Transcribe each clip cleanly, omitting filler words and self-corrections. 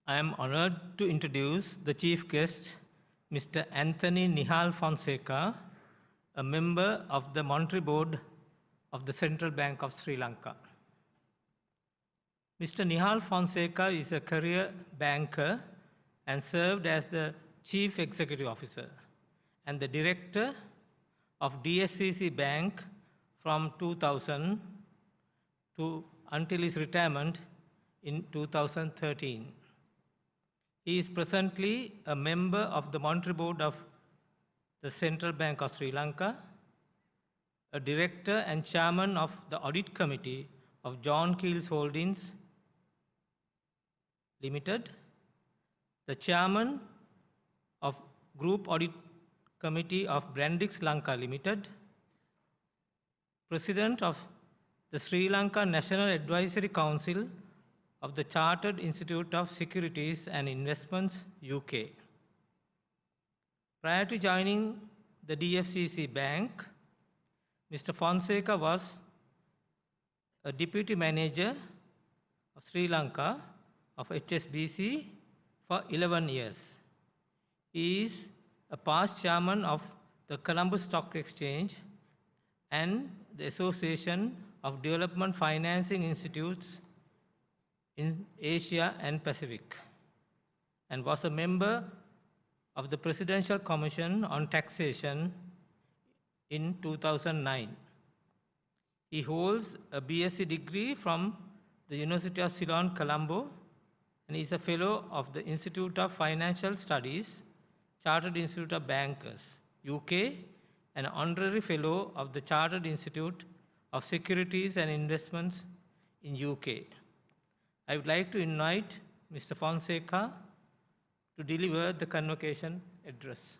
I am honored to introduce the chief guest, Mr. Anthony Nihal Fonseca, a member of the Monetary Board of the Central Bank of Sri Lanka. Mr. Nihal Fonseca is a career banker and served as the Chief Executive Officer and the Director of DSCC Bank from 2000 until his retirement in 2013. He is presently a member of the Monetary Board of the Central Bank of Sri Lanka, a director and chairman of the Audit Committee of John Keells Holdings Limited, the chairman of Group Audit Committee of Brandix Lanka Limited, president of the Sri Lanka National Advisory Council of the Chartered Institute of Securities and Investments, UK. Prior to joining the DFCC Bank, Mr. Fonseca was a deputy manager of Sri Lanka of HSBC for 11 years. He is a past chairman of the Colombo Stock Exchange and the Association of Development Financing Institutes in Asia and Pacific, and was a member of the Presidential Commission on Taxation in 2009. He holds a BSc degree from the University of Ceylon, Colombo, and is a fellow of the Institute of Financial Studies, Chartered Institute of Bankers, UK, and honorary fellow of the Chartered Institute of Securities and Investments in UK. I would like to invite Mr. Fonseca to deliver the convocation address.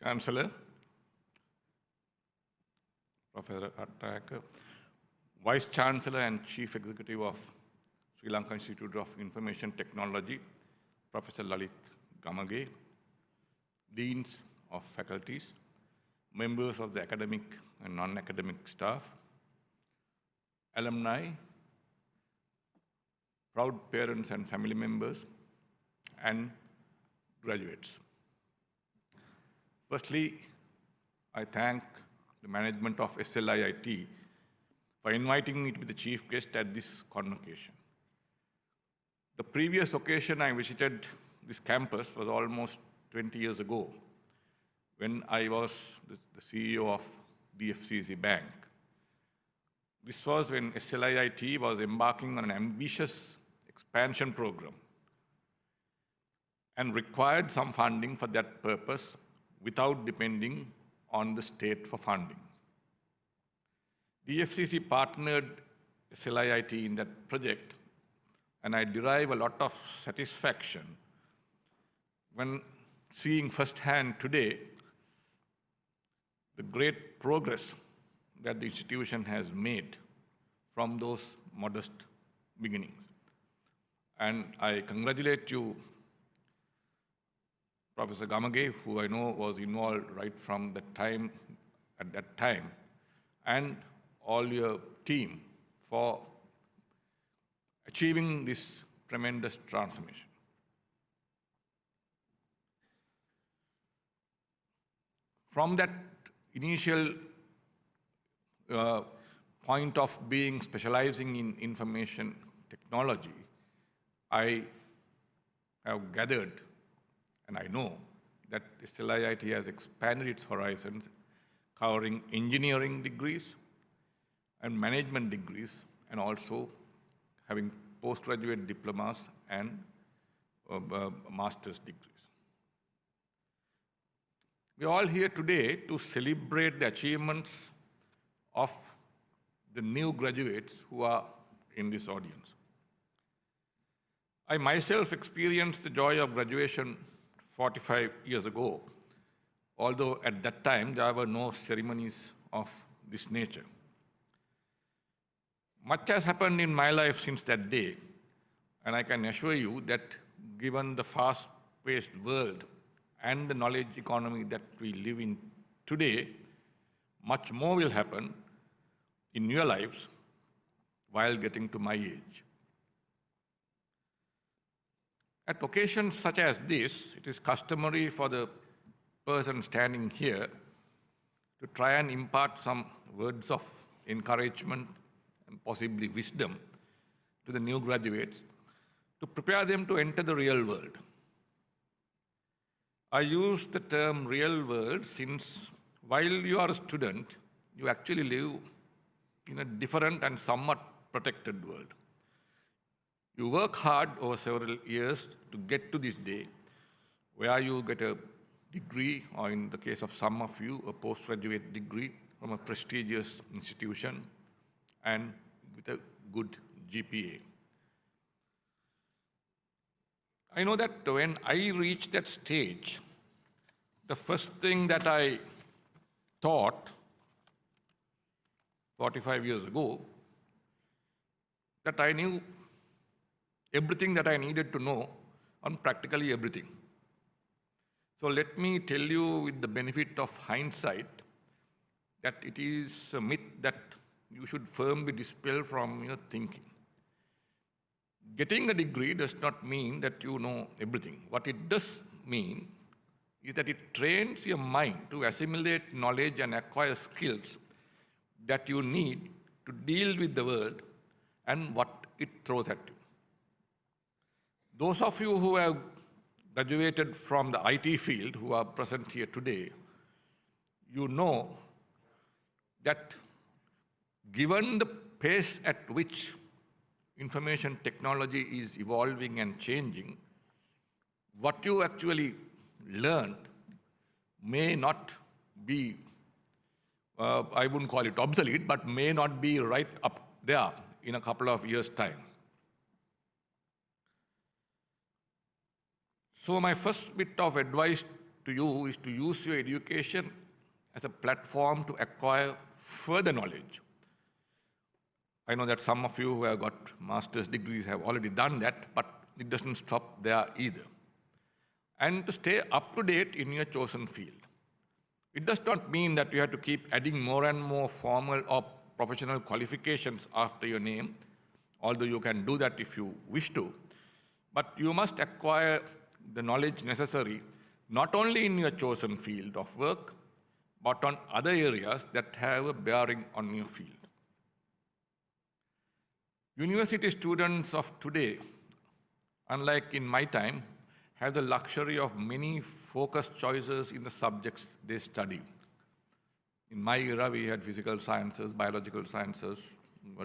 Chancellor, Professor Attaka, Vice Chancellor and Chief Executive of Sri Lanka Institute of Information Technology, Professor Lalit Gamage, Deans of Faculties, members of the academic and non-academic staff, alumni, proud parents and family members, and graduates. Firstly, I thank the management of SLIIT for inviting me to be the chief guest at this convocation. The previous occasion I visited this campus was almost 20 years ago, when I was the CEO of DFCC Bank. This was when SLIIT was embarking on an ambitious expansion program and required some funding for that purpose without depending on the state for funding. DFCC partnered SLIIT in that project, and I derive a lot of satisfaction when seeing firsthand today the great progress that the institution has made from those modest beginnings. And I congratulate you, Professor Gamage, who I know was involved right from that time, at that time, and all your team for achieving this tremendous transformation. From that initial point of being specializing in information technology, I have gathered, and I know that SLIIT has expanded its horizons, covering engineering degrees and management degrees, and also having postgraduate diplomas and master's degrees. We are all here today to celebrate the achievements of the new graduates who are in this audience. I myself experienced the joy of graduation 45 years ago although at that time there were no ceremonies of this nature. Much has happened in my life since that day, and I can assure you that given the fast-paced world and the knowledge economy that we live in today, much more will happen in your lives while getting to my age. At occasions such as this, it is customary for the person standing here to try and impart some words of encouragement and possibly wisdom to the new graduates to prepare them to enter the real world. I use the term real world since while you are a student, you actually live in a different and somewhat protected world. You work hard over several years to get to this day where you get a degree, or in the case of some of you, a postgraduate degree from a prestigious institution and with a good GPA. I know that when I reached that stage, the first thing that I thought 45 years ago, that I knew everything that I needed to know on practically everything. So let me tell you with the benefit of hindsight that it is a myth that you should firmly dispel from your thinking. Getting a degree does not mean that you know everything. What it does mean is that it trains your mind to assimilate knowledge and acquire skills that you need to deal with the world and what it throws at you. Those of you who have graduated from the IT field who are present here today, you know that given the pace at which information technology is evolving and changing, what you actually learned may not be, I wouldn't call it obsolete, but may not be right up there in a couple of years' time. So my first bit of advice to you is to use your education as a platform to acquire further knowledge. I know that some of you who have got master's degrees have already done that, but it doesn't stop there either. And to stay up to date in your chosen field. It does not mean that you have to keep adding more and more formal or professional qualifications after your name, although you can do that if you wish to. But you must acquire the knowledge necessary not only in your chosen field of work, but on other areas that have a bearing on your field. University students of today, unlike in my time, have the luxury of many focused choices in the subjects they study. In my era, we had physical sciences, biological sciences,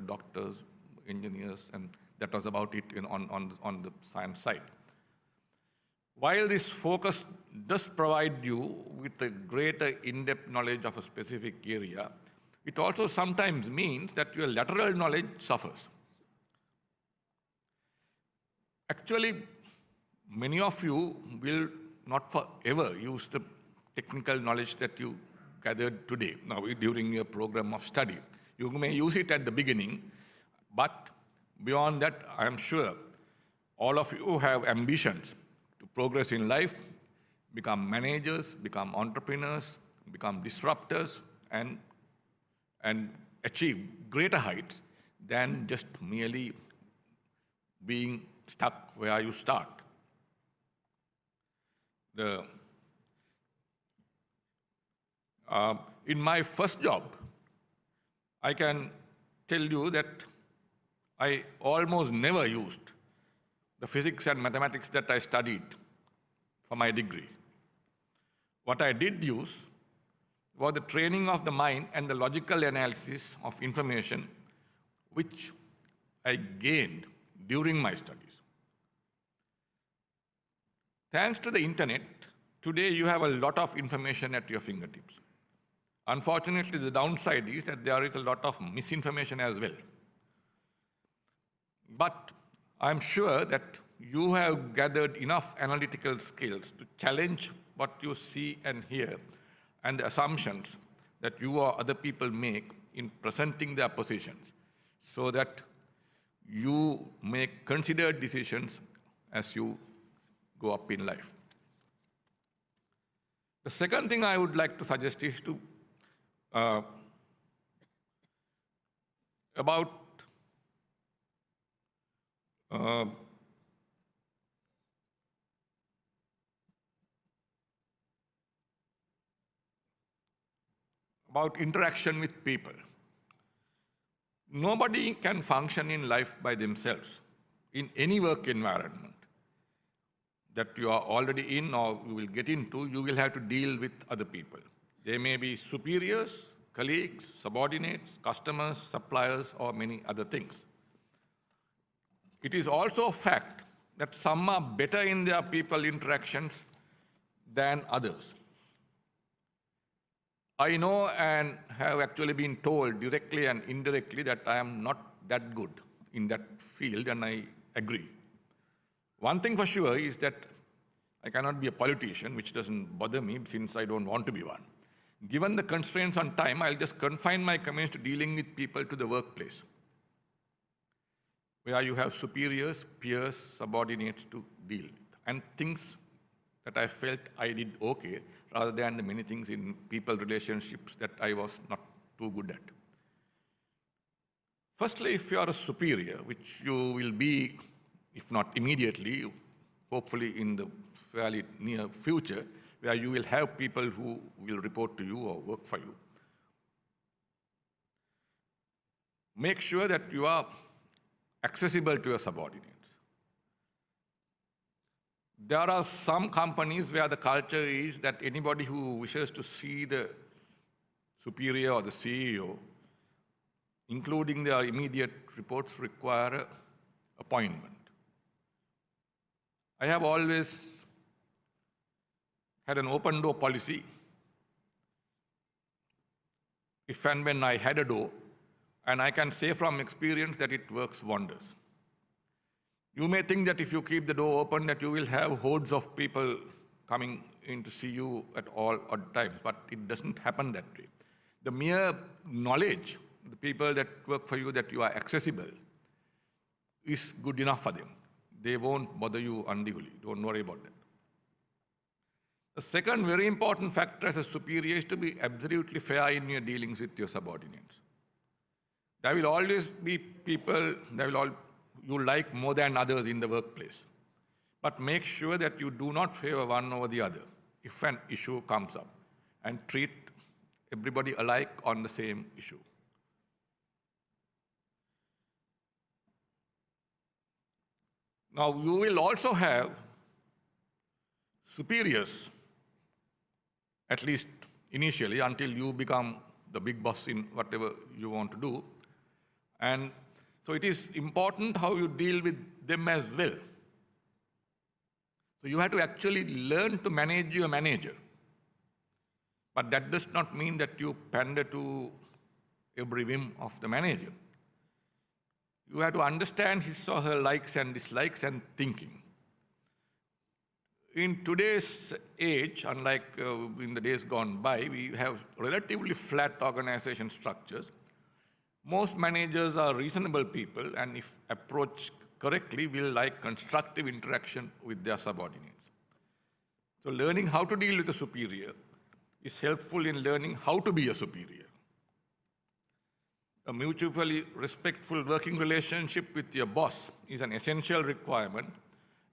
doctors, engineers, and that was about it on the science side. While this focus does provide you with a greater in-depth knowledge of a specific area, it also sometimes means that your lateral knowledge suffers. Actually, many of you will not forever use the technical knowledge that you gathered today, now during your program of study. You may use it at the beginning, but beyond that, I am sure all of you have ambitions to progress in life, become managers, become entrepreneurs, become disruptors, and achieve greater heights than just merely being stuck where you start. In my first job, I can tell you that I almost never used the physics and mathematics that I studied for my degree. What I did use was the training of the mind and the logical analysis of information which I gained during my studies. Thanks to the internet, today you have a lot of information at your fingertips. Unfortunately, the downside is that there is a lot of misinformation as well. But I'm sure that you have gathered enough analytical skills to challenge what you see and hear and the assumptions that you or other people make in presenting their positions so that you make considered decisions as you go up in life. The second thing I would like to suggest is to about interaction with people. Nobody can function in life by themselves in any work environment that you are already in or you will get into. You will have to deal with other people. They may be superiors, colleagues, subordinates, customers, suppliers, or many other things. It is also a fact that some are better in their people interactions than others. I know and have actually been told directly and indirectly that I am not that good in that field, and I agree. One thing for sure is that I cannot be a politician, which doesn't bother me since I don't want to be one. Given the constraints on time, I'll just confine my comments to dealing with people to the workplace, where you have superiors, peers, subordinates to deal with, and things that I felt I did okay, rather than the many things in people relationships that I was not too good at. Firstly, if you are a superior, which you will be, if not immediately, hopefully in the fairly near future, where you will have people who will report to you or work for you, make sure that you are accessible to your subordinates. There are some companies where the culture is that anybody who wishes to see the superior or the CEO, including their immediate reports, require an appointment. I have always had an open door policy. If and when I had a door, and I can say from experience that it works wonders. You may think that if you keep the door open that you will have hordes of people coming in to see you at all odd times, but it doesn't happen that way. The mere knowledge, the people that work for you, that you are accessible, is good enough for them. They won't bother you unduly. Don't worry about that. The second very important factor as a superior is to be absolutely fair in your dealings with your subordinates. There will always be people you like more than others in the workplace. But make sure that you do not favor one over the other if an issue comes up, and treat everybody alike on the same issue. Now, you will also have superiors, at least initially, until you become the big boss in whatever you want to do. And so it is important how you deal with them as well. So you have to actually learn to manage your manager. But that does not mean that you pander to every whim of the manager. You have to understand his or her likes and dislikes and thinking. In today's age, unlike in the days gone by, we have relatively flat organization structures. Most managers are reasonable people, and if approached correctly, will like constructive interaction with their subordinates. So learning how to deal with a superior is helpful in learning how to be a superior. A mutually respectful working relationship with your boss is an essential requirement,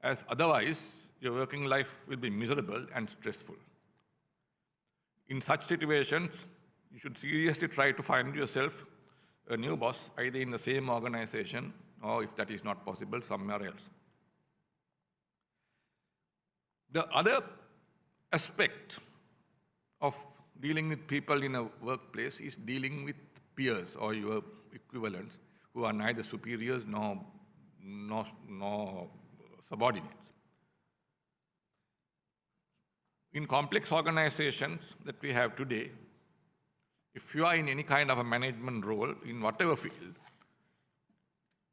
as otherwise your working life will be miserable and stressful. In such situations, you should seriously try to find yourself a new boss, either in the same organization or, if that is not possible, somewhere else. The other aspect of dealing with people in a workplace is dealing with peers or your equivalents who are neither superiors nor subordinates. In complex organizations that we have today, if you are in any kind of a management role in whatever field,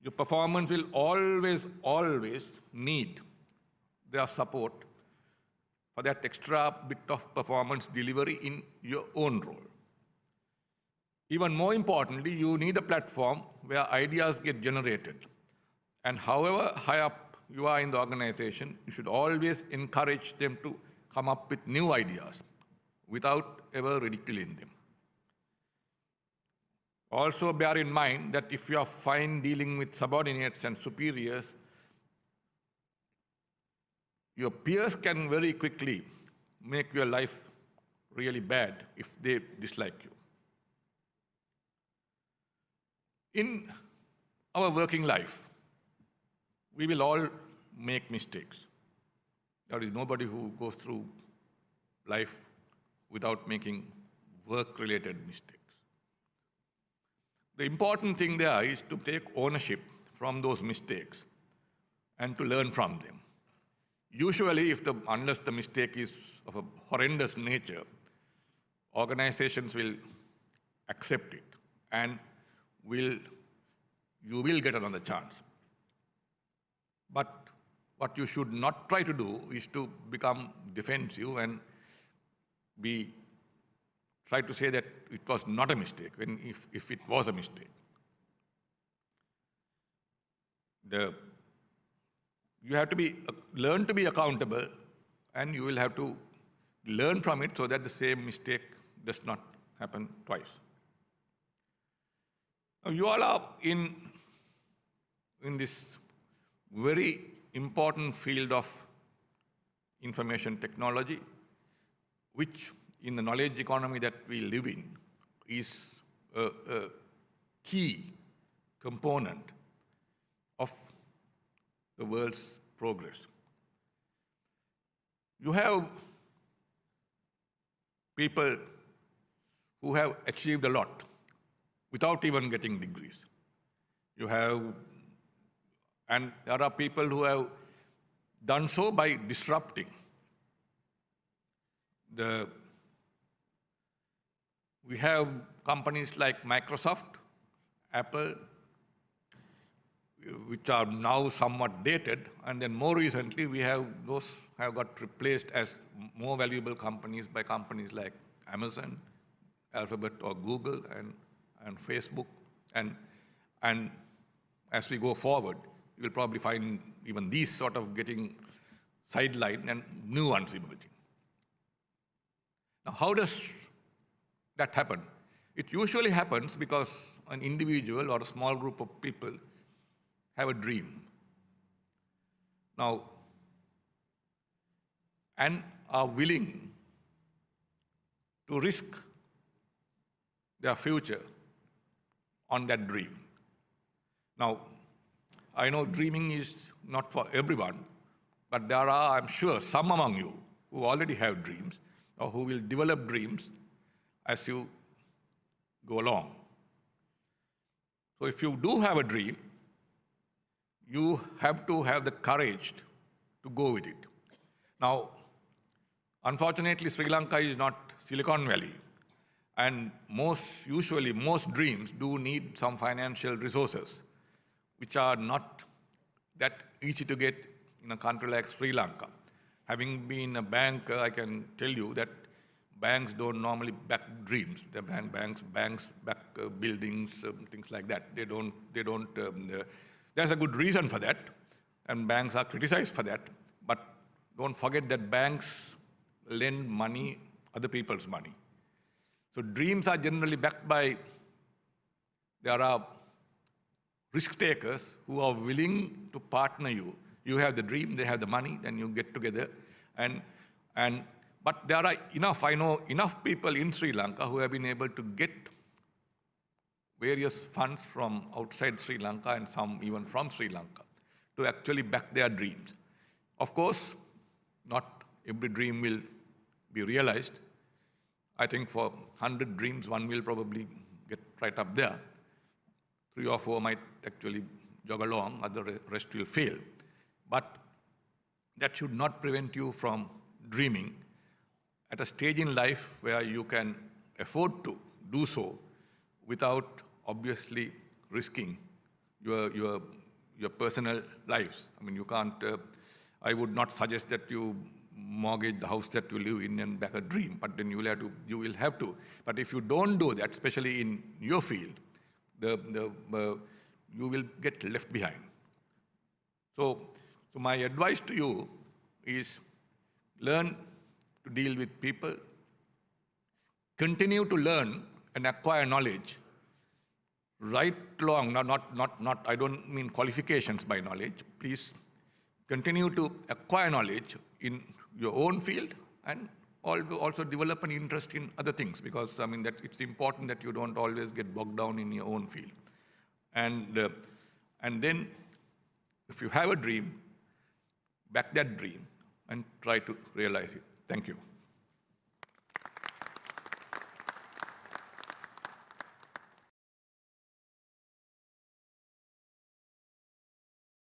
your performance will always need their support for that extra bit of performance delivery in your own role. Even more importantly, you need a platform where ideas get generated. And however high up you are in the organization, you should always encourage them to come up with new ideas without ever ridiculing them. Also bear in mind that if you are fine dealing with subordinates and superiors, your peers can very quickly make your life really bad if they dislike you. In our working life, we will all make mistakes. There is nobody who goes through life without making work-related mistakes. The important thing there is to take ownership from those mistakes and to learn from them. Usually, unless the mistake is of a horrendous nature, organizations will accept it and you will get another chance. But what you should not try to do is to become defensive and try to say that it was not a mistake, when if it was a mistake. You have to learn to be accountable, and you will have to learn from it so that the same mistake does not happen twice. Now, you all are in this very important field of information technology, which in the knowledge economy that we live in is a key component of the world's progress. You have people who have achieved a lot without even getting degrees. And there are people who have done so by disrupting. We have companies like Microsoft, Apple, which are now somewhat dated, and then more recently those have got replaced as more valuable companies by companies like Amazon, Alphabet or Google, and Facebook. And as we go forward, you will probably find even these sort of getting sidelined and new ones emerging. Now, how does that happen? It usually happens because an individual or a small group of people have a dream. Now, and are willing to risk their future on that dream. Now, I know dreaming is not for everyone, but there are, I'm sure, some among you who already have dreams or who will develop dreams as you go along. So if you do have a dream, you have to have the courage to go with it. Now, unfortunately, Sri Lanka is not Silicon Valley, and usually most dreams do need some financial resources, which are not that easy to get in a country like Sri Lanka. Having been a banker, I can tell you that banks don't normally back dreams. The banks back buildings, things like that. They don't. There's a good reason for that, and banks are criticized for that. But don't forget that banks lend money, other people's money. So dreams are generally backed by, there are risk takers who are willing to partner you. You have the dream, they have the money, then you get together. But there are I know enough people in Sri Lanka who have been able to get various funds from outside Sri Lanka and some even from Sri Lanka to actually back their dreams. Of course, not every dream will be realized. I think for 100 dreams, one will probably get right up there. 3 or 4 might actually jog along, the rest will fail. But that should not prevent you from dreaming at a stage in life where you can afford to do so without obviously risking your personal lives. I mean, you can't, I would not suggest that you mortgage the house that you live in and back a dream, but then you will have to. But if you don't do that, especially in your field, you will get left behind. So my advice to you is learn to deal with people, continue to learn and acquire knowledge right along, I don't mean qualifications by knowledge. Please continue to acquire knowledge in your own field and also develop an interest in other things, because I mean that it's important that you don't always get bogged down in your own field. And then if you have a dream, back that dream and try to realize it. Thank you.